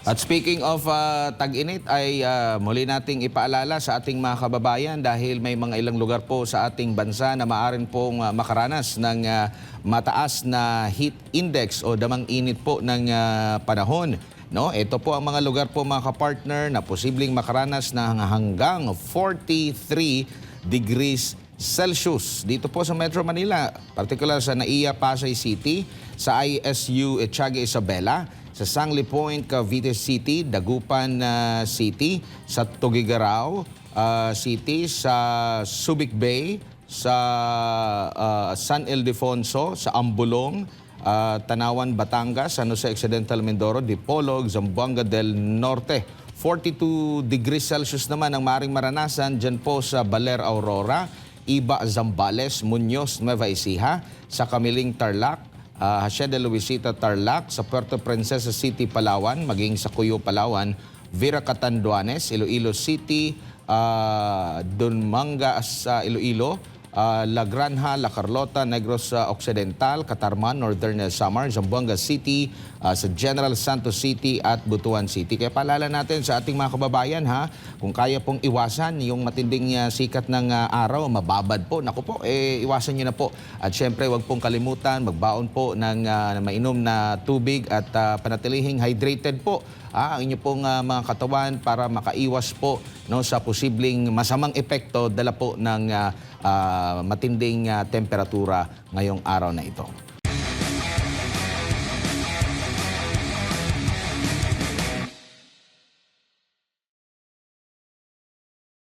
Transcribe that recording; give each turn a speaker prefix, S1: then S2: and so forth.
S1: At speaking of tag-init ay muli nating ipaalala sa ating mga kababayan dahil may mga ilang lugar po sa ating bansa na maaari pong makaranas ng mataas na heat index o damang init po ng panahon. No, ito po ang mga lugar po mga kapartner na posibleng makaranas ng hanggang 43 degrees Celsius. Dito po sa Metro Manila, particular sa NAIA Pasay City, sa ISU Etiaga Isabela, sa Sangli Point, Cavite City, Dagupan City, sa Tuguegarao City, sa Subic Bay, sa San Ildefonso, sa Ambulong, Tanawan, Batangas, San Jose Occidental, Mindoro, Dipolog, Zamboanga del Norte. 42 degrees Celsius naman ang maaaring maranasan dyan po sa Baler, Aurora, Iba, Zambales, Muñoz, Nueva Ecija, sa Kamiling, Tarlac, Hacienda Luisita, Tarlac, sa Puerto Princesa City, Palawan, maging sa Cuyo, Palawan, Vera Catanduanes, Iloilo City, Dunmanga sa Iloilo, La Granja, La Carlota, Negros Occidental, Catarman, Northern Samar, Zamboanga City, sa General Santos City at Butuan City. Kaya paalala natin sa ating mga kababayan, ha, kung kaya pong iwasan yung matinding sikat ng araw, mababad po, naku po, iwasan nyo na po. At syempre, wag pong kalimutan, magbaon po ng mainom na tubig at panatilihing hydrated po ang inyo pong mga katawan para makaiwas po sa posibleng masamang epekto dala po ng matinding temperatura ngayong araw na ito.